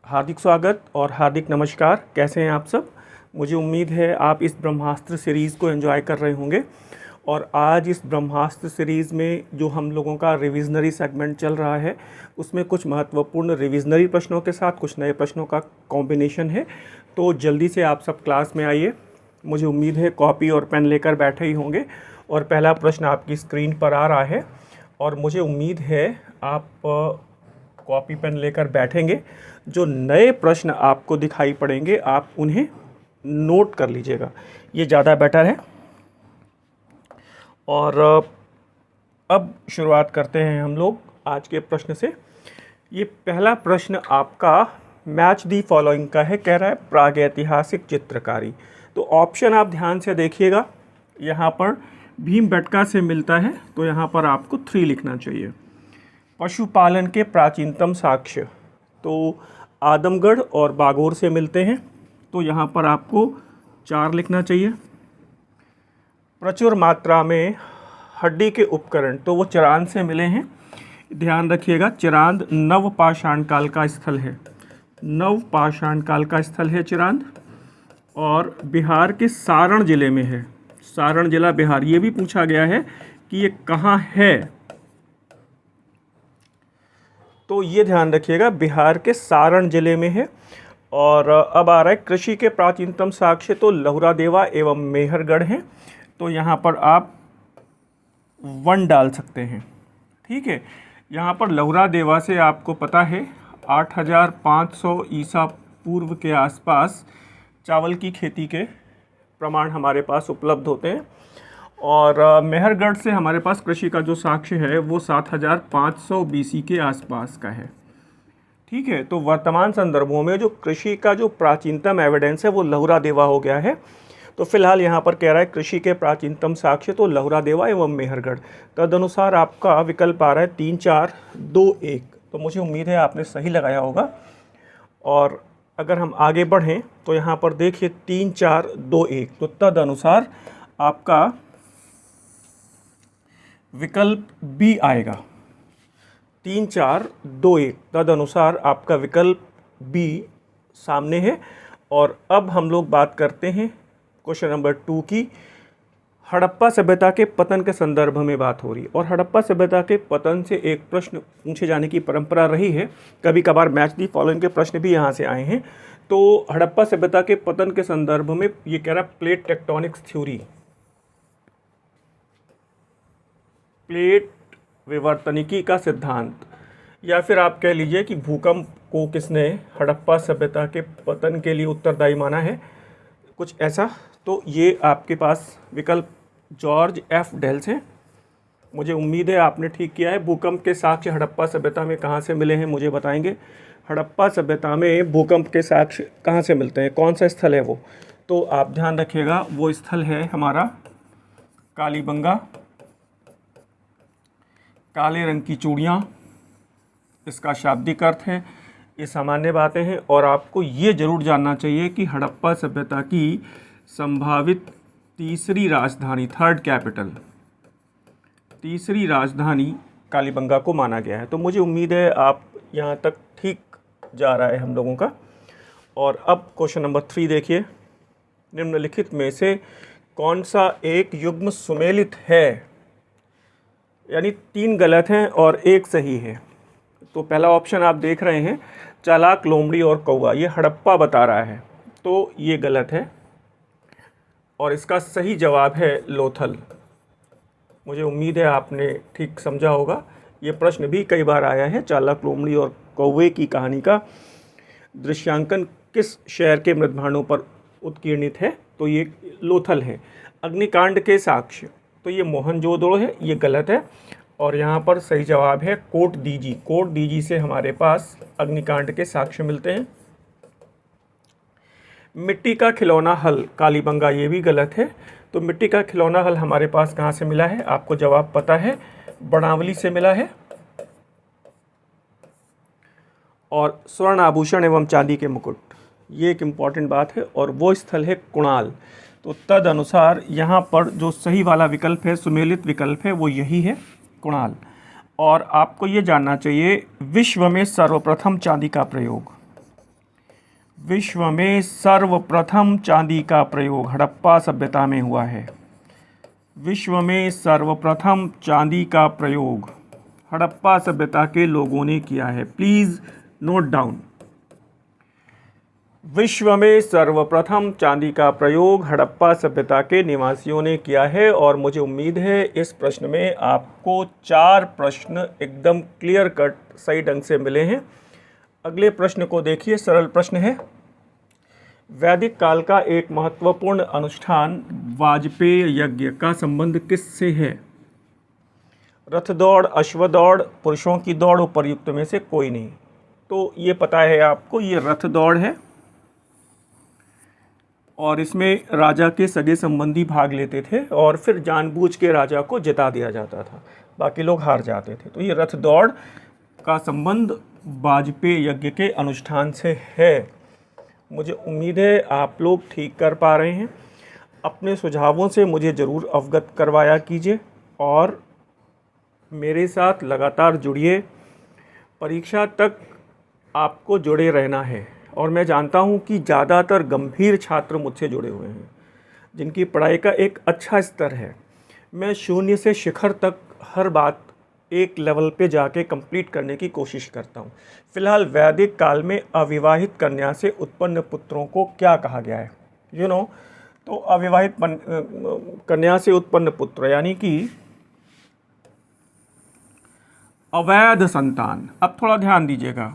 हार्दिक स्वागत और हार्दिक नमस्कार। कैसे हैं आप सब? मुझे उम्मीद है आप इस ब्रह्मास्त्र सीरीज़ को एंजॉय कर रहे होंगे। और आज इस ब्रह्मास्त्र सीरीज़ में जो हम लोगों का रिविजनरी सेगमेंट चल रहा है, उसमें कुछ महत्वपूर्ण रिविजनरी प्रश्नों के साथ कुछ नए प्रश्नों का कॉम्बिनेशन है। तो जल्दी से आप सब क्लास में आइए। मुझे उम्मीद है कॉपी और पेन लेकर बैठे ही होंगे। और पहला प्रश्न आपकी स्क्रीन पर आ रहा है और मुझे उम्मीद है आप कॉपी पेन लेकर बैठेंगे। जो नए प्रश्न आपको दिखाई पड़ेंगे आप उन्हें नोट कर लीजिएगा, ये ज़्यादा बेटर है। और अब शुरुआत करते हैं हम लोग आज के प्रश्न से। ये पहला प्रश्न आपका मैच दी फॉलोइंग का है। कह रहा है प्रागैतिहासिक चित्रकारी। तो ऑप्शन आप ध्यान से देखिएगा। यहाँ पर भीमबेटका से मिलता है तो यहाँ पर आपको 3 लिखना चाहिए। पशुपालन के प्राचीनतम साक्ष्य तो आदमगढ़ और बागोर से मिलते हैं, तो यहाँ पर आपको 4 लिखना चाहिए। प्रचुर मात्रा में हड्डी के उपकरण तो वो चिरांद से मिले हैं। ध्यान रखिएगा, चिरांद नवपाषाण काल का स्थल है। नवपाषाण काल का स्थल है चिरांद, और बिहार के सारण जिले में है। सारण जिला बिहार। ये भी पूछा गया है कि ये कहाँ है, तो ये ध्यान रखिएगा बिहार के सारण जिले में है। और अब आ रहा है कृषि के प्राचीनतम साक्ष्य तो लहुरा देवा एवं मेहरगढ़ हैं, तो यहाँ पर आप 1 डाल सकते हैं। ठीक है, यहाँ पर लहुरा देवा से आपको पता है 8500 ईसा पूर्व के आसपास चावल की खेती के प्रमाण हमारे पास उपलब्ध होते हैं। और मेहरगढ़ से हमारे पास कृषि का जो साक्ष्य है वो 7500 बीसी के आसपास का है। ठीक है, तो वर्तमान संदर्भों में जो कृषि का जो प्राचीनतम एविडेंस है वो लहुरा देवा हो गया है। तो फिलहाल यहाँ पर कह रहा है कृषि के प्राचीनतम साक्ष्य तो लहुरा देवा एवं मेहरगढ़। तदनुसार आपका विकल्प आ रहा है 3 4 2 1। तो मुझे उम्मीद है आपने सही लगाया होगा। और अगर हम आगे बढ़ें तो यहाँ पर देखिए 3 4 2 1, तो तदनुसार आपका विकल्प बी आएगा। 3 4 2 1, तदनुसार आपका विकल्प बी सामने है। और अब हम लोग बात करते हैं क्वेश्चन नंबर 2 की। हड़प्पा सभ्यता के पतन के संदर्भ में बात हो रही है, और हड़प्पा सभ्यता के पतन से एक प्रश्न पूछे जाने की परंपरा रही है। कभी कभार मैच दी फॉलोइंग के प्रश्न भी यहाँ से आए हैं। तो हड़प्पा सभ्यता के पतन के संदर्भ में ये कह रहा है प्लेट टेक्टोनिक्स थ्योरी, प्लेट विवर्तनिकी का सिद्धांत, या फिर आप कह लीजिए कि भूकंप को किसने हड़प्पा सभ्यता के पतन के लिए उत्तरदायी माना है, कुछ ऐसा। तो ये आपके पास विकल्प जॉर्ज एफ डेल्स हैं। मुझे उम्मीद है आपने ठीक किया है। भूकंप के साक्ष्य हड़प्पा सभ्यता में कहाँ से मिले हैं मुझे बताएंगे। हड़प्पा सभ्यता में भूकंप के साक्ष्य कहाँ से मिलते हैं, कौन सा स्थल है वो? तो आप ध्यान रखिएगा, वो स्थल है हमारा कालीबंगा। काले रंग की चूड़ियाँ, इसका शाब्दिक अर्थ है। ये सामान्य बातें हैं। और आपको ये ज़रूर जानना चाहिए कि हड़प्पा सभ्यता की संभावित तीसरी राजधानी, 3rd कैपिटल, तीसरी राजधानी कालीबंगा को माना गया है। तो मुझे उम्मीद है आप यहाँ तक ठीक जा रहा है हम लोगों का। और अब क्वेश्चन नंबर 3 देखिए। निम्नलिखित में से कौन सा एक युग्म सुमेलित है? यानी 3 गलत हैं और 1 सही है। तो पहला ऑप्शन आप देख रहे हैं चालाक, लोमड़ी और कौवा, ये हड़प्पा बता रहा है, तो ये गलत है। और इसका सही जवाब है लोथल। मुझे उम्मीद है आपने ठीक समझा होगा। ये प्रश्न भी कई बार आया है। चालाक, लोमड़ी और कौवे की कहानी का दृश्यांकन किस शहर के मृदभांडों पर उत्कीर्णित है? तो ये लोथल है। अग्निकांड के साक्ष्य तो ये मोहनजोदड़ो है, ये गलत है। और यहाँ पर सही जवाब है कोट दीजी। कोट दीजी से हमारे पास अग्निकांड के साक्ष्य मिलते हैं। मिट्टी का खिलौना हल कालीबंगा, ये भी गलत है। तो मिट्टी का खिलौना हल हमारे पास कहाँ से मिला है? आपको जवाब पता है, बड़ावली से मिला है। और स्वर्ण आभूषण एवं चांदी के मुकुट, ये एक इम्पॉर्टेंट बात है, और वो स्थल है कुणाल। तो तद अनुसार यहाँ पर जो सही वाला विकल्प है, सुमेलित विकल्प है, वो यही है, कुणाल। और आपको ये जानना चाहिए विश्व में सर्वप्रथम चांदी का प्रयोग, विश्व में सर्वप्रथम चांदी का प्रयोग हड़प्पा सभ्यता में हुआ है। विश्व में सर्वप्रथम चांदी का प्रयोग हड़प्पा सभ्यता के लोगों ने किया है। Please note down. विश्व में सर्वप्रथम चांदी का प्रयोग हड़प्पा सभ्यता के निवासियों ने किया है। और मुझे उम्मीद है इस प्रश्न में आपको 4 प्रश्न एकदम क्लियर कट सही ढंग से मिले हैं। अगले प्रश्न को देखिए, सरल प्रश्न है। वैदिक काल का एक महत्वपूर्ण अनुष्ठान वाजपेय यज्ञ का संबंध किससे है? रथ दौड़, अश्व दौड़, पुरुषों की दौड़, उपर्युक्त में से कोई नहीं। तो ये पता है आपको, ये रथ दौड़ है और इसमें राजा के सगे संबंधी भाग लेते थे और फिर जानबूझ के राजा को जिता दिया जाता था, बाकी लोग हार जाते थे। तो ये रथ दौड़ का संबंध वाजपेय यज्ञ के अनुष्ठान से है। मुझे उम्मीद है आप लोग ठीक कर पा रहे हैं। अपने सुझावों से मुझे ज़रूर अवगत करवाया कीजिए और मेरे साथ लगातार जुड़िए। परीक्षा तक आपको जुड़े रहना है और मैं जानता हूं कि ज़्यादातर गंभीर छात्र मुझसे जुड़े हुए हैं, जिनकी पढ़ाई का एक अच्छा स्तर है। मैं 0 से शिखर तक हर बात एक लेवल पे जाके कंप्लीट करने की कोशिश करता हूँ। फिलहाल वैदिक काल में अविवाहित कन्या से उत्पन्न पुत्रों को क्या कहा गया है? तो अविवाहित कन्या से उत्पन्न पुत्र यानी कि अवैध संतान। अब थोड़ा ध्यान दीजिएगा,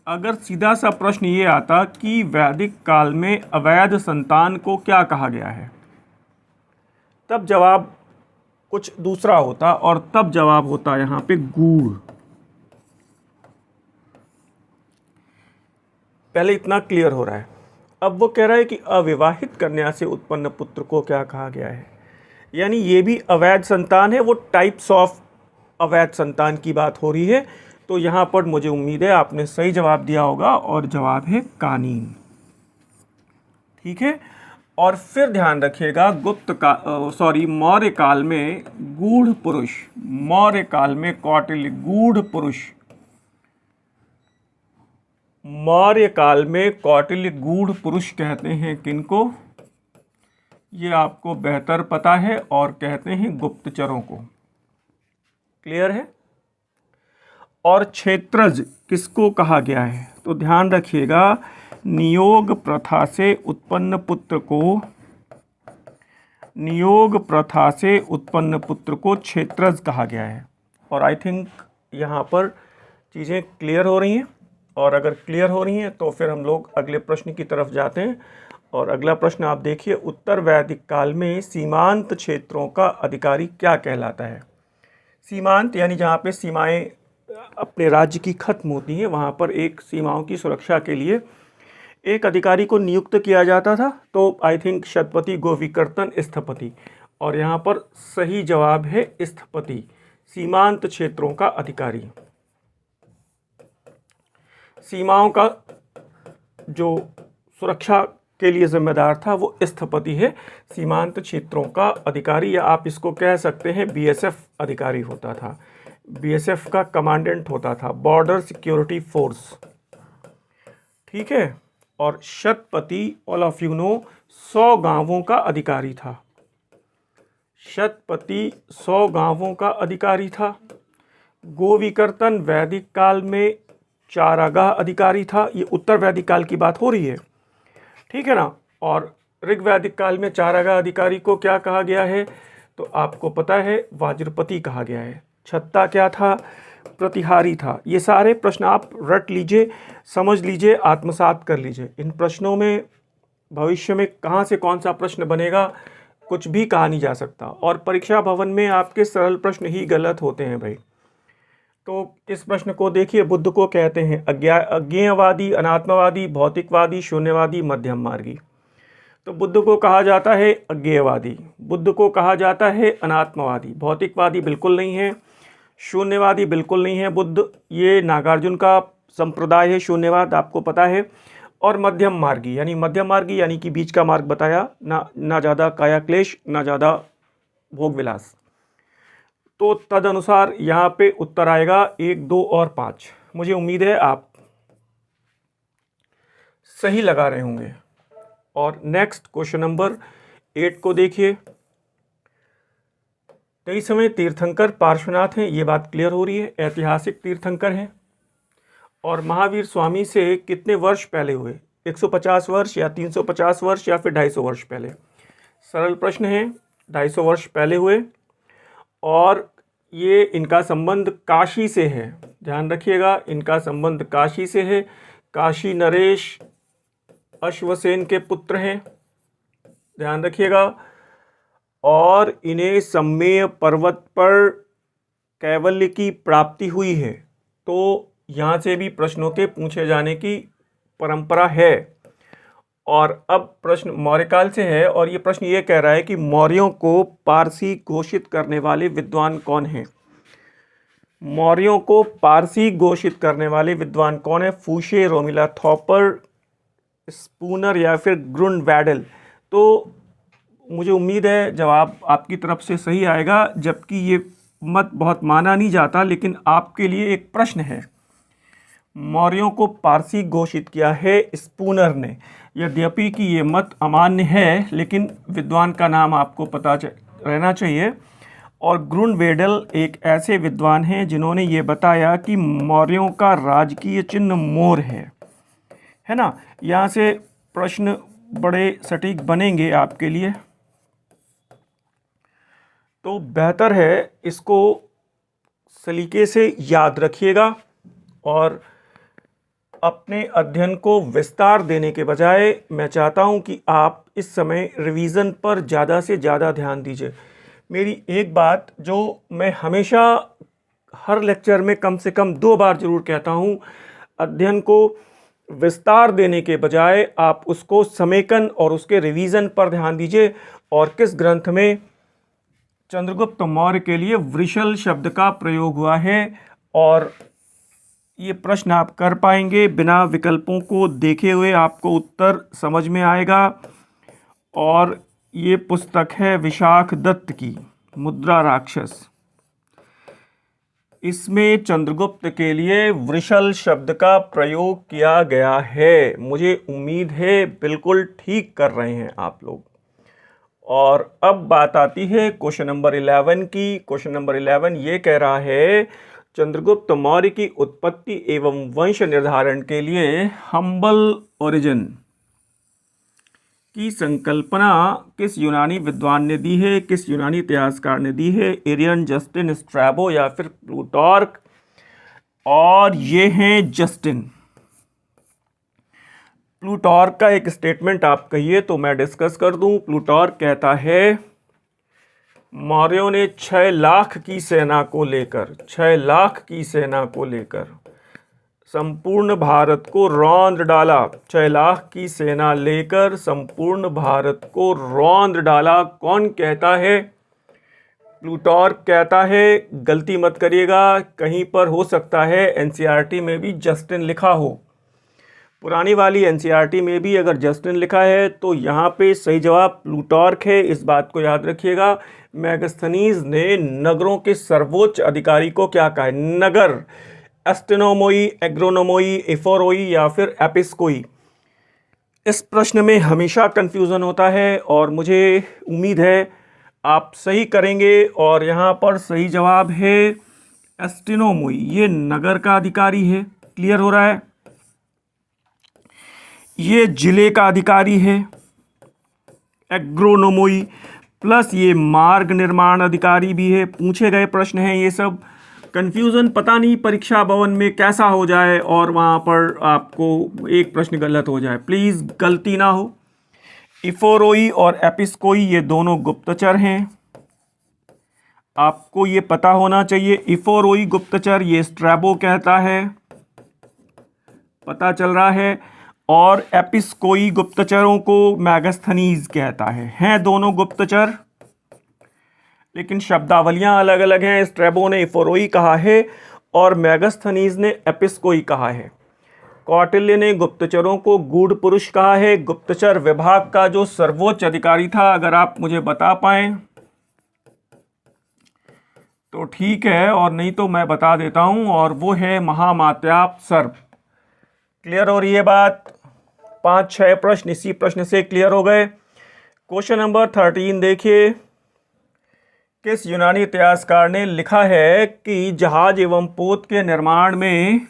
अगर सीधा सा प्रश्न ये आता कि वैदिक काल में अवैध संतान को क्या कहा गया है, तब जवाब कुछ दूसरा होता और तब जवाब होता यहाँ पे गूढ़। पहले इतना क्लियर हो रहा है। अब वो कह रहा है कि अविवाहित कन्या से उत्पन्न पुत्र को क्या कहा गया है, यानी ये भी अवैध संतान है। वो टाइप्स ऑफ अवैध संतान की बात हो रही है। तो यहाँ पर मुझे उम्मीद है आपने सही जवाब दिया होगा और जवाब है कानीन। ठीक है। और फिर ध्यान रखिएगा, मौर्य काल में गूढ़ पुरुष, मौर्य काल में कौटिल्य गूढ़ पुरुष, मौर्य काल में कौटिल्य गूढ़ पुरुष कहते हैं किनको? ये आपको बेहतर पता है और कहते हैं गुप्तचरों को। क्लियर है। और क्षेत्रज किसको कहा गया है? तो ध्यान रखिएगा, नियोग प्रथा से उत्पन्न पुत्र को, नियोग प्रथा से उत्पन्न पुत्र को क्षेत्रज कहा गया है। और आई थिंक यहाँ पर चीज़ें क्लियर हो रही हैं। और अगर क्लियर हो रही हैं तो फिर हम लोग अगले प्रश्न की तरफ जाते हैं। और अगला प्रश्न आप देखिए, उत्तर वैदिक काल में सीमांत क्षेत्रों का अधिकारी क्या कहलाता है? सीमांत यानी जहाँ पे सीमाएं अपने राज्य की खत्म होती हैं, वहाँ पर एक सीमाओं की सुरक्षा के लिए एक अधिकारी को नियुक्त किया जाता था। तो आई थिंक शतपति, गोविकर्तन, स्थपति। और यहाँ पर सही जवाब है स्थपति, सीमांत क्षेत्रों का अधिकारी। सीमाओं का जो सुरक्षा के लिए जिम्मेदार था वो स्थपति है, सीमांत क्षेत्रों का अधिकारी, या आप इसको कह सकते हैं बीएसएफ अधिकारी होता था, बीएसएफ का कमांडेंट होता था, बॉर्डर सिक्योरिटी फोर्स। ठीक है। और शतपति, ऑल ऑफ यू नो, 100 गांवों का अधिकारी था। शतपति 100 गांवों का अधिकारी था। गोविकर्तन वैदिक काल में चारागाह अधिकारी था। ये उत्तर वैदिक काल की बात हो रही है, ठीक है ना। और ऋग वैदिक काल में चारागाह अधिकारी को क्या कहा गया है? तो आपको पता है, वाज्रपति कहा गया है। छत्ता क्या था? प्रतिहारी था। ये सारे प्रश्न आप रट लीजिए, समझ लीजिए, आत्मसात कर लीजिए। इन प्रश्नों में भविष्य में कहाँ से कौन सा प्रश्न बनेगा कुछ भी कहा नहीं जा सकता। और परीक्षा भवन में आपके सरल प्रश्न ही गलत होते हैं भाई। तो इस प्रश्न को देखिए, बुद्ध को कहते हैं अज्ञेयवादी, अनात्मवादी, भौतिकवादी, शून्यवादी, मध्यम मार्गी। तो बुद्ध को कहा जाता है अज्ञेयवादी, बुद्ध को कहा जाता है अनात्मवादी, भौतिकवादी बिल्कुल नहीं है, शून्यवादी बिल्कुल नहीं है बुद्ध, ये नागार्जुन का संप्रदाय है शून्यवाद, आपको पता है। और मध्यम मार्गी यानी कि बीच का मार्ग बताया, ना ज़्यादा काया क्लेश, ना ज़्यादा भोग विलास। तो तदनुसार यहाँ पे उत्तर आएगा 1, 2 और 5। मुझे उम्मीद है आप सही लगा रहे होंगे। और नेक्स्ट क्वेश्चन नंबर 8 को देखिए। 23वें तीर्थंकर पार्श्वनाथ हैं, ये बात क्लियर हो रही है, ऐतिहासिक तीर्थंकर हैं। और महावीर स्वामी से कितने वर्ष पहले हुए? 150 वर्ष या 350 वर्ष या फिर 250 वर्ष पहले? सरल प्रश्न है, 250 वर्ष पहले हुए। और ये इनका संबंध काशी से है, ध्यान रखिएगा, इनका संबंध काशी से है। काशी नरेश अश्वसेन के पुत्र हैं, ध्यान रखिएगा। और इन्हें सम्मेय पर्वत पर कैवल्य की प्राप्ति हुई है। तो यहाँ से भी प्रश्नों के पूछे जाने की परंपरा है। और अब प्रश्न मौर्यकाल से है, और ये प्रश्न ये कह रहा है कि मौर्यों को पारसी घोषित करने वाले विद्वान कौन हैं? मौर्यों को पारसी घोषित करने वाले विद्वान कौन है? फूशे, रोमिला थॉपर, स्पूनर या फिर ग्रुनवैडल? तो मुझे उम्मीद है जवाब आपकी तरफ से सही आएगा, जबकि ये मत बहुत माना नहीं जाता, लेकिन आपके लिए एक प्रश्न है। मौर्यों को पारसी घोषित किया है स्पूनर ने, यद्यपि कि ये मत अमान्य है, लेकिन विद्वान का नाम आपको पता रहना चाहिए। और ग्रुनवेडल एक ऐसे विद्वान हैं जिन्होंने ये बताया कि मौर्यों का राजकीय चिन्ह मोर है ना। यहाँ से प्रश्न बड़े सटीक बनेंगे आपके लिए, तो बेहतर है इसको सलीके से याद रखिएगा और अपने अध्ययन को विस्तार देने के बजाय मैं चाहता हूं कि आप इस समय रिवीजन पर ज़्यादा से ज़्यादा ध्यान दीजिए। मेरी एक बात जो मैं हमेशा हर लेक्चर में कम से कम 2 बार ज़रूर कहता हूं, अध्ययन को विस्तार देने के बजाय आप उसको समेकन और उसके रिवीजन पर ध्यान दीजिए। और किस ग्रंथ में चंद्रगुप्त मौर्य के लिए वृषल शब्द का प्रयोग हुआ है, और ये प्रश्न आप कर पाएंगे बिना विकल्पों को देखे हुए, आपको उत्तर समझ में आएगा। और ये पुस्तक है विशाख दत्त की मुद्रा राक्षस। इसमें चंद्रगुप्त के लिए वृषल शब्द का प्रयोग किया गया है। मुझे उम्मीद है बिल्कुल ठीक कर रहे हैं आप लोग। और अब बात आती है क्वेश्चन नंबर 11 की। क्वेश्चन नंबर 11 ये कह रहा है, चंद्रगुप्त मौर्य की उत्पत्ति एवं वंश निर्धारण के लिए हम्बल ओरिजिन की संकल्पना किस यूनानी विद्वान ने दी है? किस यूनानी इतिहासकार ने दी है? एरियन, जस्टिन, स्ट्रैबो या फिर प्लूटार्क? और ये हैं जस्टिन। प्लूटार्क का एक स्टेटमेंट आप कहिए तो मैं डिस्कस कर दूं। प्लूटार्क कहता है, मौर्यों ने 6 लाख की सेना को लेकर 6 लाख की सेना को लेकर संपूर्ण भारत को रौंद डाला। 6 लाख की सेना लेकर संपूर्ण भारत को रौंद डाला। कौन कहता है? प्लूटार्क कहता है। गलती मत करिएगा, कहीं पर हो सकता है एनसीईआरटी में भी जस्टिन लिखा हो। पुरानी वाली एनसीईआरटी में भी अगर जस्टिन लिखा है तो यहाँ पे सही जवाब प्लूटार्क है, इस बात को याद रखिएगा। मेगास्थनीज ने नगरों के सर्वोच्च अधिकारी को क्या कहा है? नगर, एस्टेनोमोई, एग्रोनोमोई, एफोरोई या फिर एपिस्कोई? इस प्रश्न में हमेशा कंफ्यूजन होता है और मुझे उम्मीद है आप सही करेंगे। और यहाँ पर सही जवाब है एस्टेनोमोई, ये नगर का अधिकारी है। क्लियर हो रहा है? ये जिले का अधिकारी है एग्रोनोमोई, प्लस ये मार्ग निर्माण अधिकारी भी है। पूछे गए प्रश्न हैं ये सब। कंफ्यूजन पता नहीं परीक्षा भवन में कैसा हो जाए और वहाँ पर आपको एक प्रश्न गलत हो जाए, प्लीज़ गलती ना हो। इफोरोई और एपिस्कोई ये दोनों गुप्तचर हैं, आपको ये पता होना चाहिए। इफोरोई गुप्तचर ये स्ट्रैबो कहता है, पता चल रहा है। और एपिस्कोई गुप्तचरों को मेगास्थनीज कहता है। हैं दोनों गुप्तचर, लेकिन शब्दावलियां अलग अलग हैं। स्ट्रैबो ने इफोरोई कहा है और मेगास्थनीज ने एपिस्कोई कहा है। कौटिल्य ने गुप्तचरों को गूढ़ पुरुष कहा है। गुप्तचर विभाग का जो सर्वोच्च अधिकारी था, अगर आप मुझे बता पाएं तो ठीक है, और नहीं तो मैं बता देता हूं, और वो है महामात्याप सर्प। क्लियर हो रही है बात? 5-6 प्रश्न इसी प्रश्न से क्लियर हो गए। क्वेश्चन नंबर 13 देखिए, किस यूनानी इतिहासकार ने लिखा है कि जहाज एवं पोत के निर्माण में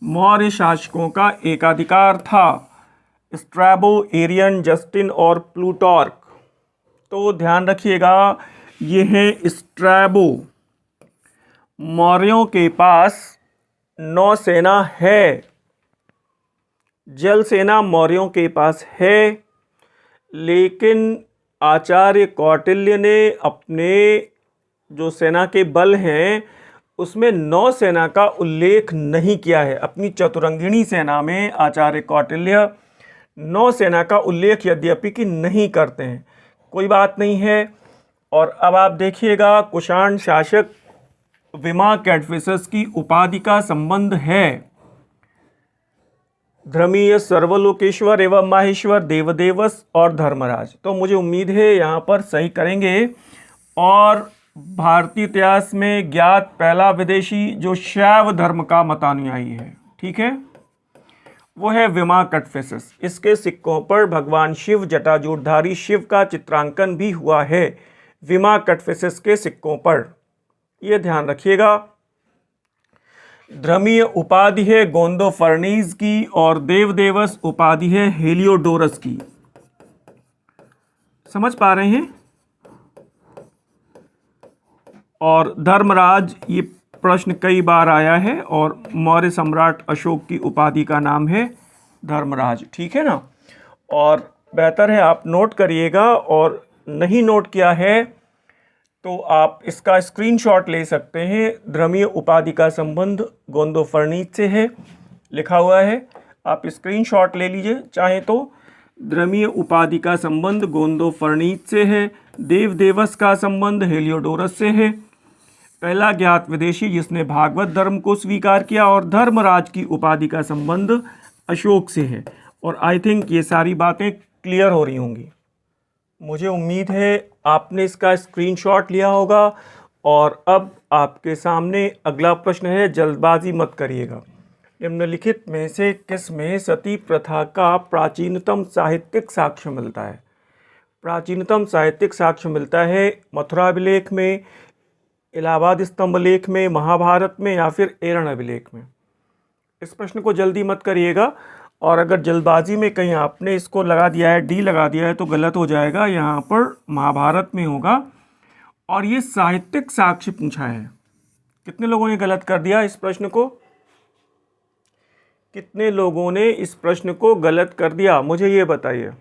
मौर्य शासकों का एकाधिकार था? स्ट्रैबो, एरियन, जस्टिन और प्लूटार्क। तो ध्यान रखिएगा, ये है स्ट्रैबो। मौर्यों के पास नौसेना है, जल सेना मौर्यों के पास है, लेकिन आचार्य कौटिल्य ने अपने जो सेना के बल हैं उसमें नौसेना का उल्लेख नहीं किया है। अपनी चतुरंगिणी सेना में आचार्य कौटिल्य नौसेना का उल्लेख यद्यपि कि नहीं करते हैं। कोई बात नहीं है। और अब आप देखिएगा, कुषाण शासक विमा कैडफिसस की उपाधि का संबंध है धर्मीय सर्वलोकेश्वर एवं माहेश्वर, देवदेवस और धर्मराज। तो मुझे उम्मीद है यहाँ पर सही करेंगे। और भारतीय इतिहास में ज्ञात पहला विदेशी जो शैव धर्म का मतानुयायी है, ठीक है, वो है विमा कैडफिसस। इसके सिक्कों पर भगवान शिव, जटाजूटधारी शिव का चित्रांकन भी हुआ है विमा कैडफिसस के सिक्कों पर, ये ध्यान रखिएगा। धर्मीय उपाधि है गोंदोफर्नीज की और देवदेवस उपाधि है हेलियोडोरस की। समझ पा रहे हैं? और धर्मराज, ये प्रश्न कई बार आया है और मौर्य सम्राट अशोक की उपाधि का नाम है धर्मराज, ठीक है ना। और बेहतर है आप नोट करिएगा, और नहीं नोट किया है तो आप इसका स्क्रीनशॉट ले सकते हैं। धर्मीय उपाधि का संबंध गोंदोफर्नीज से है, लिखा हुआ है, आप स्क्रीनशॉट ले लीजिए चाहे तो। धर्मीय उपाधि का संबंध गोंदोफर्नीज से है, देवदेवस का संबंध हेलियोडोरस से है, पहला ज्ञात विदेशी जिसने भागवत धर्म को स्वीकार किया, और धर्मराज की उपाधि का संबंध अशोक से है। और आई थिंक ये सारी बातें क्लियर हो रही होंगी। मुझे उम्मीद है आपने इसका स्क्रीनशॉट लिया होगा। और अब आपके सामने अगला प्रश्न है, जल्दबाजी मत करिएगा। निम्नलिखित में से किस में सती प्रथा का प्राचीनतम साहित्यिक साक्ष्य मिलता है? प्राचीनतम साहित्यिक साक्ष्य मिलता है मथुरा अभिलेख में, इलाहाबाद स्तंभ लेख में, महाभारत में, या फिर एरण अभिलेख में। इस प्रश्न को जल्दी मत करिएगा, और अगर जल्दबाजी में कहीं आपने इसको लगा दिया है, डी लगा दिया है, तो गलत हो जाएगा। यहाँ पर महाभारत में होगा। और ये साहित्यिक साक्ष्य पूछा है। कितने लोगों ने गलत कर दिया इस प्रश्न को? कितने लोगों ने इस प्रश्न को गलत कर दिया, मुझे ये बताइए।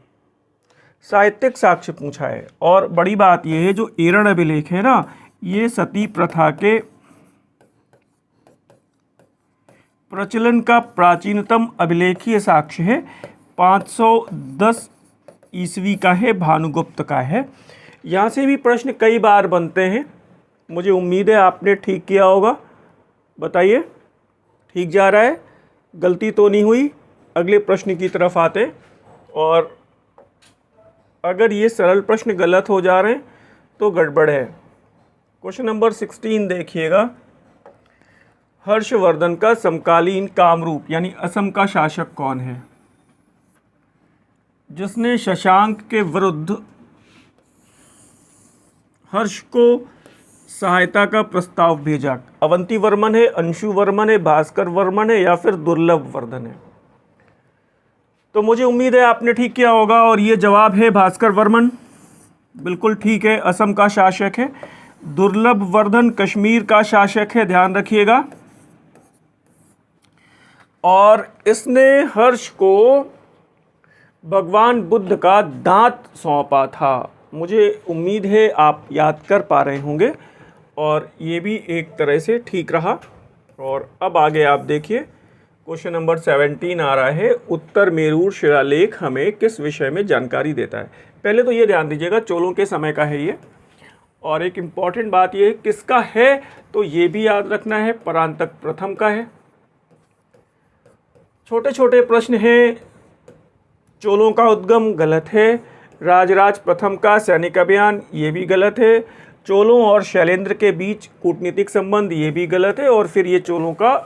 साहित्यिक साक्ष्य पूछा है। और बड़ी बात यह है, जो एरण अभिलेख है ना, ये सती प्रथा के प्रचलन का प्राचीनतम अभिलेखीय साक्ष्य है। 510 ईस्वी का है, भानुगुप्त का है। यहाँ से भी प्रश्न कई बार बनते हैं। मुझे उम्मीद है आपने ठीक किया होगा। बताइए, ठीक जा रहा है? गलती तो नहीं हुई? अगले प्रश्न की तरफ आते हैं। और अगर ये सरल प्रश्न गलत हो जा रहे हैं तो गड़बड़ है। क्वेश्चन नंबर 16 देखिएगा। हर्षवर्धन का समकालीन कामरूप यानी असम का शासक कौन है, जिसने शशांक के विरुद्ध हर्ष को सहायता का प्रस्ताव भेजा? अवंती वर्मन है, अंशु वर्मन है, भास्कर वर्मन है, या फिर दुर्लभ वर्धन है? तो मुझे उम्मीद है आपने ठीक किया होगा, और ये जवाब है भास्कर वर्मन। बिल्कुल ठीक है, असम का शासक है। दुर्लभ वर्धन कश्मीर का शासक है, ध्यान रखिएगा। और इसने हर्ष को भगवान बुद्ध का दांत सौंपा था। मुझे उम्मीद है आप याद कर पा रहे होंगे, और ये भी एक तरह से ठीक रहा। और अब आगे आप देखिए, क्वेश्चन नंबर 17 आ रहा है। उत्तर मेरूर शिलालेख हमें किस विषय में जानकारी देता है? पहले तो ये ध्यान दीजिएगा, चोलों के समय का है ये। और एक इम्पॉर्टेंट बात ये है, किसका है, तो ये भी याद रखना है, परांतक प्रथम का है। छोटे छोटे प्रश्न हैं। चोलों का उद्गम गलत है। राजराज प्रथम का सैनिक अभियान, ये भी गलत है। चोलों और शैलेंद्र के बीच कूटनीतिक संबंध, ये भी गलत है। और फिर ये चोलों का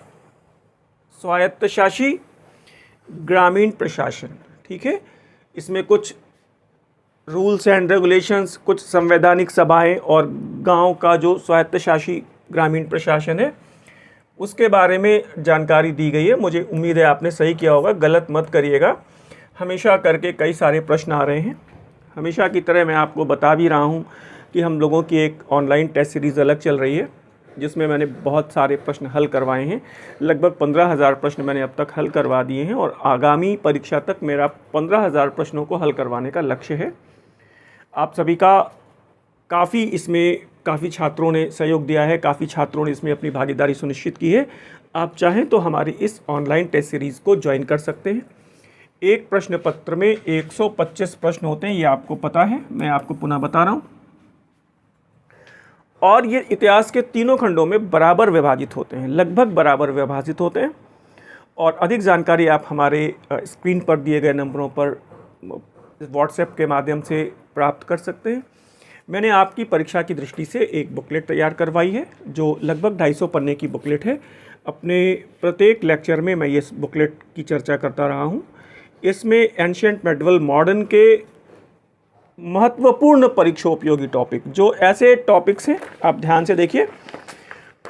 स्वायत्तशासी ग्रामीण प्रशासन, ठीक है। इसमें कुछ रूल्स एंड रेगुलेशंस, कुछ संवैधानिक सभाएं और गांव का जो स्वायत्तशासी ग्रामीण प्रशासन है उसके बारे में जानकारी दी गई है। मुझे उम्मीद है आपने सही किया होगा, गलत मत करिएगा। हमेशा करके कई सारे प्रश्न आ रहे हैं। हमेशा की तरह मैं आपको बता भी रहा हूं कि हम लोगों की एक ऑनलाइन टेस्ट सीरीज़ अलग चल रही है जिसमें मैंने बहुत सारे प्रश्न हल करवाए हैं। लगभग 15,000 प्रश्न मैंने अब तक हल करवा दिए हैं और आगामी परीक्षा तक मेरा 15,000 प्रश्नों को हल करवाने का लक्ष्य है। आप सभी का काफ़ी छात्रों ने सहयोग दिया है, काफ़ी छात्रों ने इसमें अपनी भागीदारी सुनिश्चित की है। आप चाहें तो हमारी इस ऑनलाइन टेस्ट सीरीज़ को ज्वाइन कर सकते हैं। एक प्रश्न पत्र में 125 प्रश्न होते हैं, ये आपको पता है, मैं आपको पुनः बता रहा हूँ। और ये इतिहास के तीनों खंडों में बराबर विभाजित होते हैं, लगभग बराबर विभाजित होते हैं। और अधिक जानकारी आप हमारे स्क्रीन पर दिए गए नंबरों पर व्हाट्सएप के माध्यम से प्राप्त कर सकते हैं। मैंने आपकी परीक्षा की दृष्टि से एक बुकलेट तैयार करवाई है जो लगभग 250 पन्ने की बुकलेट है। अपने प्रत्येक लेक्चर में मैं ये बुकलेट की चर्चा करता रहा हूँ। इसमें एंशिएंट मेडिवल मॉडर्न के महत्वपूर्ण परीक्षा उपयोगी टॉपिक, जो ऐसे टॉपिक्स हैं, आप ध्यान से देखिए,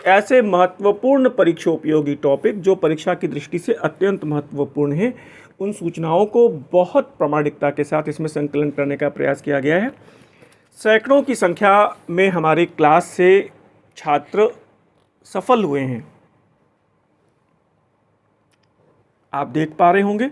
ऐसे महत्वपूर्ण परीक्षा उपयोगी टॉपिक जो परीक्षा की दृष्टि से अत्यंत महत्वपूर्ण हैं, उन सूचनाओं को बहुत प्रामाणिकता के साथ इसमें संकलन करने का प्रयास किया गया है। सैकड़ों की संख्या में हमारे क्लास से छात्र सफल हुए हैं, आप देख पा रहे होंगे।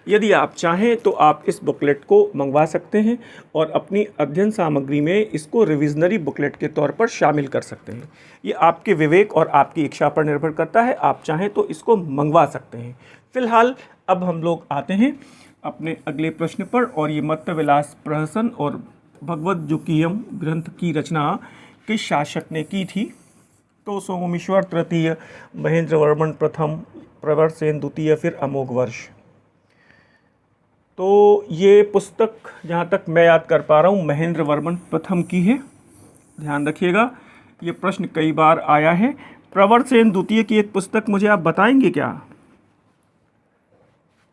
यदि आप चाहें तो आप इस बुकलेट को मंगवा सकते हैं और अपनी अध्ययन सामग्री में इसको रिविजनरी बुकलेट के तौर पर शामिल कर सकते हैं। ये आपके विवेक और आपकी इच्छा पर निर्भर करता है, आप चाहें तो इसको मंगवा सकते हैं। फिलहाल अब हम लोग आते हैं अपने अगले प्रश्न पर, और ये मत्तविलास प्रहसन और भगवद्जुकीयम ग्रंथ की रचना किस शासक ने की थी? तो सोमेश्वर तृतीय, महेंद्र वर्मन प्रथम, प्रवरसेन द्वितीय, फिर अमोघ वर्ष। तो ये पुस्तक जहाँ तक मैं याद कर पा रहा हूँ महेंद्र वर्मन प्रथम की है। ध्यान रखिएगा, ये प्रश्न कई बार आया है। प्रवरसेन द्वितीय की एक पुस्तक मुझे आप बताएंगे क्या?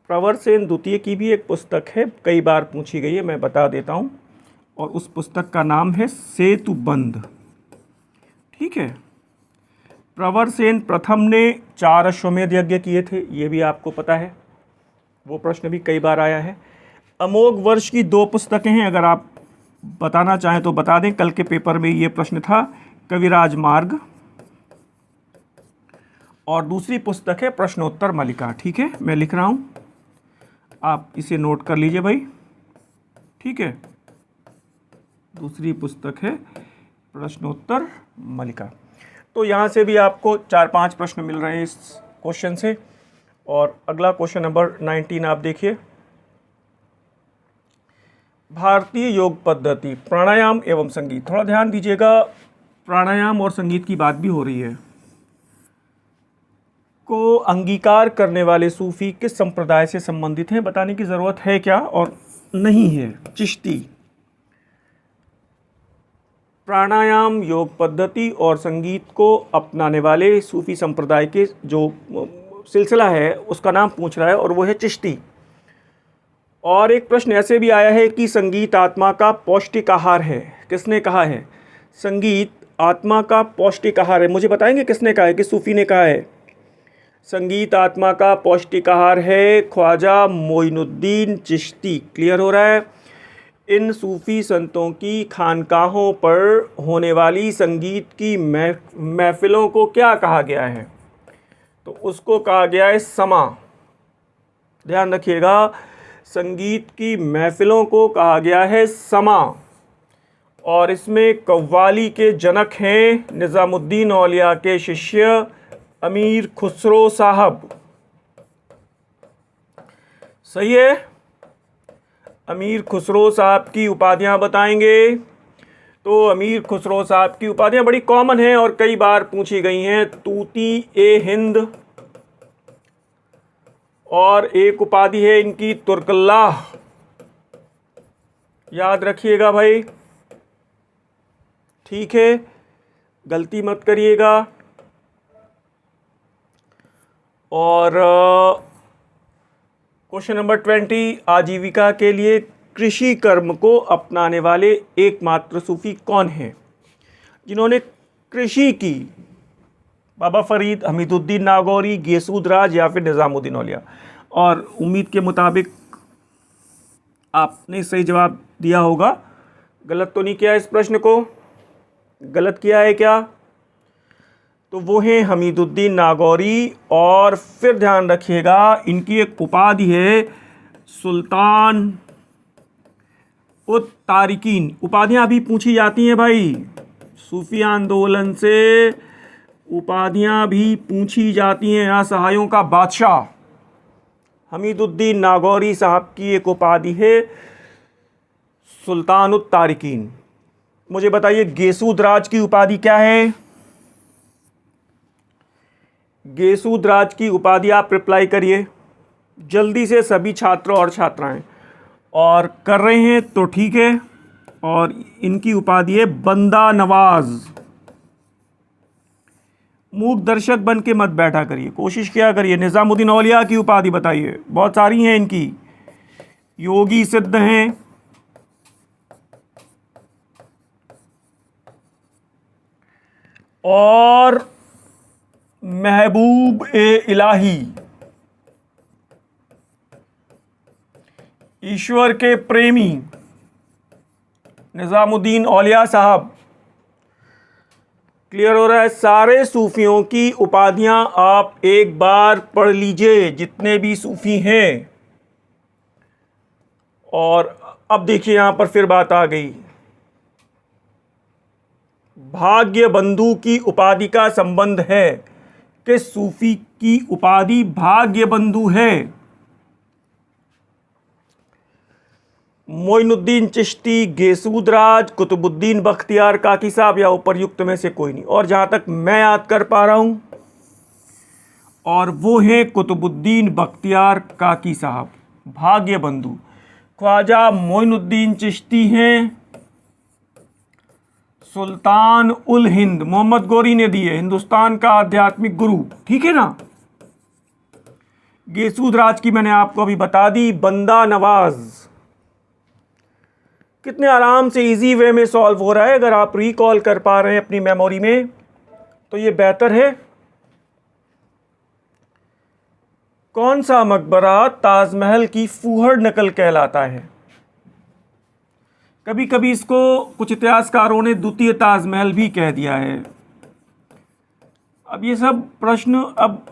प्रवरसेन द्वितीय की भी एक पुस्तक है, कई बार पूछी गई है, मैं बता देता हूँ। और उस पुस्तक का नाम है सेतुबंध। ठीक है। प्रवरसेन प्रथम ने 4 अश्वमेध यज्ञ किए थे, ये भी आपको पता है, वो प्रश्न भी कई बार आया है। अमोघ वर्ष की 2 पुस्तकें हैं, अगर आप बताना चाहें तो बता दें, कल के पेपर में ये प्रश्न था, कविराज मार्ग, और दूसरी पुस्तक है प्रश्नोत्तर मालिका। ठीक है, मैं लिख रहा हूँ, आप इसे नोट कर लीजिए भाई। ठीक है, दूसरी पुस्तक है प्रश्नोत्तर मालिका। तो यहाँ से भी आपको 4-5 प्रश्न मिल रहे हैं इस क्वेश्चन से। और अगला क्वेश्चन नंबर 19 आप देखिए, भारतीय योग पद्धति प्राणायाम एवं संगीत। थोड़ा ध्यान दीजिएगा, प्राणायाम और संगीत की बात भी हो रही है। को अंगीकार करने वाले सूफी किस संप्रदाय से संबंधित हैं? बताने की ज़रूरत है क्या और नहीं है? चिश्ती। प्राणायाम, योग पद्धति और संगीत को अपनाने वाले सूफी संप्रदाय के जो सिलसिला है उसका नाम पूछ रहा है, और वो है चिश्ती। और एक प्रश्न ऐसे भी आया है कि संगीत आत्मा का पौष्टिक आहार है। किसने कहा है? संगीत आत्मा का पौष्टिक आहार है। मुझे बताएंगे किसने कहा है, कि सूफी ने कहा है संगीत आत्मा का पौष्टिक आहार है? ख्वाजा मोइनुद्दीन चिश्ती। क्लियर हो रहा है? इन सूफी संतों की खानकाहों पर होने वाली संगीत की महफिलों को क्या कहा गया है? तो उसको कहा गया है समा। ध्यान रखिएगा, संगीत की महफिलों को कहा गया है समा। और इसमें कव्वाली के जनक हैं निज़ामुद्दीन औलिया के शिष्य अमीर खुसरो साहब। सही है? अमीर खुसरो साहब की उपाधियां बताएंगे। तो अमीर खुसरो साहब की उपाधियां बड़ी कॉमन हैं और कई बार पूछी गई हैं। तूती ए हिंद, और एक उपाधि है इनकी तुर्कल्लाह। याद रखिएगा भाई, ठीक है, गलती मत करिएगा। और क्वेश्चन नंबर 20, आजीविका के लिए कृषि कर्म को अपनाने वाले एकमात्र सूफी कौन है जिन्होंने कृषि की? बाबा फरीद, हमीदुद्दीन नागौरी, गेसूद राज या फिर निज़ामुद्दीन औलिया। और उम्मीद के मुताबिक आपने सही जवाब दिया होगा। गलत तो नहीं किया इस प्रश्न को? गलत किया है क्या? तो वो हैं हमीदुद्दीन नागौरी। और फिर ध्यान रखिएगा, इनकी एक उपाधि है सुल्तान उत तारिकीन। उपाधियां भी पूछी जाती हैं भाई, सूफी आंदोलन से उपाधियां भी पूछी जाती हैं। यहाँ सहायों का बादशाह हमीदुद्दीन नागौरी साहब की एक उपाधि है सुल्तान उत तारिकीन। मुझे बताइए गेसूद राज की उपाधि क्या है? गेसूद राज की उपाधि आप रिप्लाई करिए जल्दी से, सभी छात्र और छात्राएं। और कर रहे हैं तो ठीक है। और इनकी उपाधि है बंदा नवाज। मूक दर्शक बन के मत बैठा करिए, कोशिश किया करिए। निज़ामुद्दीन औलिया की उपाधि बताइए, बहुत सारी हैं इनकी। योगी सिद्ध हैं, और महबूब ए इलाही, ईश्वर के प्रेमी निज़ामुद्दीन औलिया साहब। क्लियर हो रहा है? सारे सूफियों की उपाधियां आप एक बार पढ़ लीजिए, जितने भी सूफी हैं। और अब देखिए यहां पर फिर बात आ गई, भाग्य बंधु की उपाधि का संबंध है कि सूफी की उपाधि भाग्य बंधु है। मोइनुद्दीन चिश्ती, गेसूद राज, कुतुबुद्दीन बख्तियार काकी साहब या उपर्युक्त में से कोई नहीं। और जहां तक मैं याद कर पा रहा हूं, और वो है कुतुबुद्दीन बख्तियार काकी साहब, भाग्य बंधु। ख्वाजा मोइनुद्दीन चिश्ती हैं सुल्तान उल हिंद, मोहम्मद गौरी ने दिए, हिंदुस्तान का आध्यात्मिक गुरु। ठीक है ना? गेसूद राज की मैंने आपको अभी बता दी, बंदा नवाज। कितने आराम से इजी वे में सॉल्व हो रहा है। अगर आप रिकॉल कर पा रहे हैं अपनी मेमोरी में तो ये बेहतर है। कौन सा मकबरा ताजमहल की फूहड़ नकल कहलाता है? कभी कभी इसको कुछ इतिहासकारों ने द्वितीय ताजमहल भी कह दिया है। अब ये सब प्रश्न अब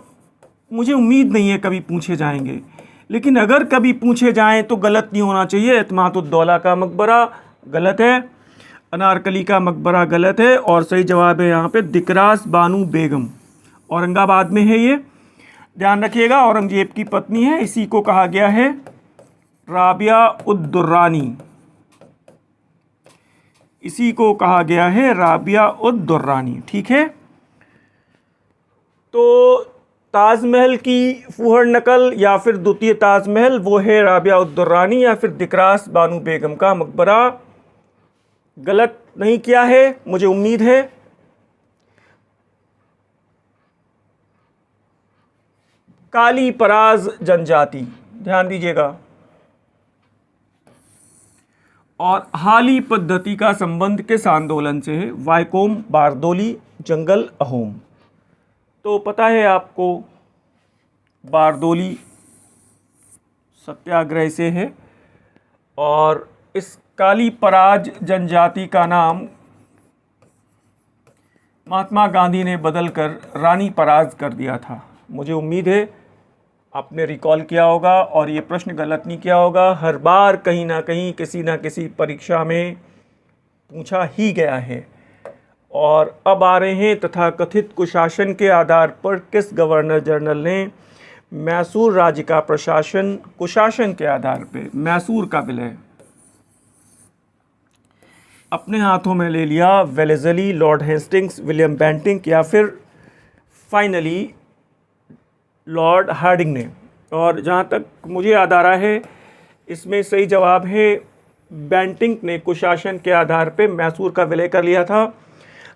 मुझे उम्मीद नहीं है कभी पूछे जाएंगे, लेकिन अगर कभी पूछे जाएं तो गलत नहीं होना चाहिए। एतमादुद्दौला का मकबरा गलत है, अनारकली का मकबरा गलत है, और सही जवाब है यहाँ पे दिकरास बानू बेगम, औरंगाबाद में है ये। ध्यान रखिएगा, औरंगजेब की पत्नी है। इसी को कहा गया है राबिया उद दुर्रानी, इसी को कहा गया है राबिया उद दुर्रानी। ठीक है? तो ताजमहल की फूहड़ नकल या फिर द्वितीय ताजमहल वो है राबिया उद दुर्रानी या फिर दिकरास बानू बेगम का मकबरा। गलत नहीं किया है मुझे उम्मीद है। काली पराज जनजाति, ध्यान दीजिएगा। और हाली पद्धति का संबंध किस आंदोलन से है? वायकोम, बारदोली, जंगल, अहोम। तो पता है आपको बारदोली सत्याग्रह से है, और इस काली पराज जनजाति का नाम महात्मा गांधी ने बदलकर रानी पराज कर दिया था। मुझे उम्मीद है आपने रिकॉल किया होगा और ये प्रश्न गलत नहीं किया होगा। हर बार कहीं ना कहीं किसी ना किसी परीक्षा में पूछा ही गया है। और अब आ रहे हैं तथाकथित कुशासन के आधार पर किस गवर्नर जनरल ने मैसूर राज्य का प्रशासन कुशासन के आधार पर मैसूर का विलय अपने हाथों में ले लिया? वेलेज़ली, लॉर्ड हेस्टिंग्स, विलियम बेंटिंक या फिर फाइनली लॉर्ड हार्डिंग ने। और जहाँ तक मुझे याद आ रहा है इसमें सही जवाब है बेंटिंक ने कुशासन के आधार पे मैसूर का विलय कर लिया था।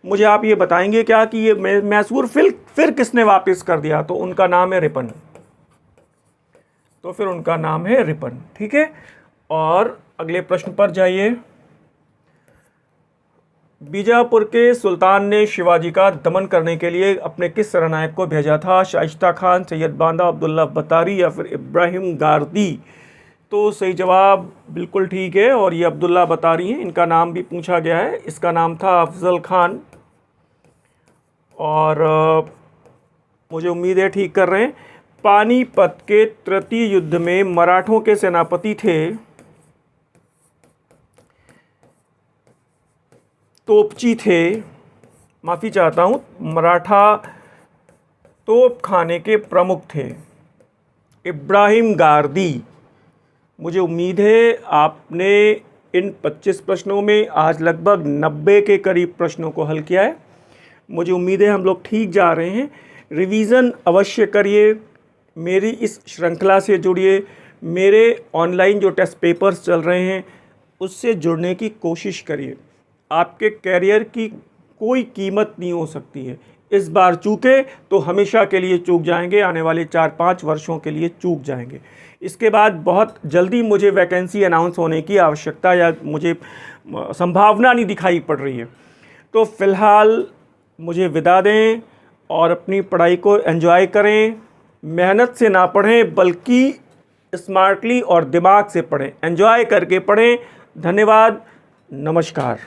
मुझे आप ये बताएंगे क्या कि ये मैसूर फिर किसने वापस कर दिया? तो उनका नाम है रिपन। तो फिर उनका नाम है रिपन। ठीक है, और अगले प्रश्न पर जाइए। बीजापुर के सुल्तान ने शिवाजी का दमन करने के लिए अपने किस सेनानायक को भेजा था? शाइस्ता खान, सैयद बांदा, अब्दुल्ला बतारी या फिर इब्राहिम गारदी? तो सही जवाब बिल्कुल ठीक है, और ये अब्दुल्ला बतारी हैं। इनका नाम भी पूछा गया है, इसका नाम था अफजल खान। और मुझे उम्मीद है ठीक कर रहे हैं। पानीपत के तृतीय युद्ध में मराठों के सेनापति थे तोपची थे, माफ़ी चाहता हूँ, मराठा तोप खाने के प्रमुख थे इब्राहिम गारदी। मुझे उम्मीद है आपने इन 25 प्रश्नों में आज लगभग 90 के करीब प्रश्नों को हल किया है। मुझे उम्मीद है हम लोग ठीक जा रहे हैं। रिवीज़न अवश्य करिए, मेरी इस श्रृंखला से जुड़िए, मेरे ऑनलाइन जो टेस्ट पेपर्स चल रहे हैं उससे जुड़ने की कोशिश करिए। आपके कैरियर की कोई कीमत नहीं हो सकती है। इस बार चूके तो हमेशा के लिए चूक जाएंगे, आने वाले 4-5 वर्षों के लिए चूक जाएंगे। इसके बाद बहुत जल्दी मुझे वैकेंसी अनाउंस होने की आवश्यकता या मुझे संभावना नहीं दिखाई पड़ रही है। तो फ़िलहाल मुझे विदा दें और अपनी पढ़ाई को एंजॉय करें। मेहनत से ना पढ़ें बल्कि स्मार्टली और दिमाग से पढ़ें, एंजॉय करके पढ़ें। धन्यवाद, नमस्कार।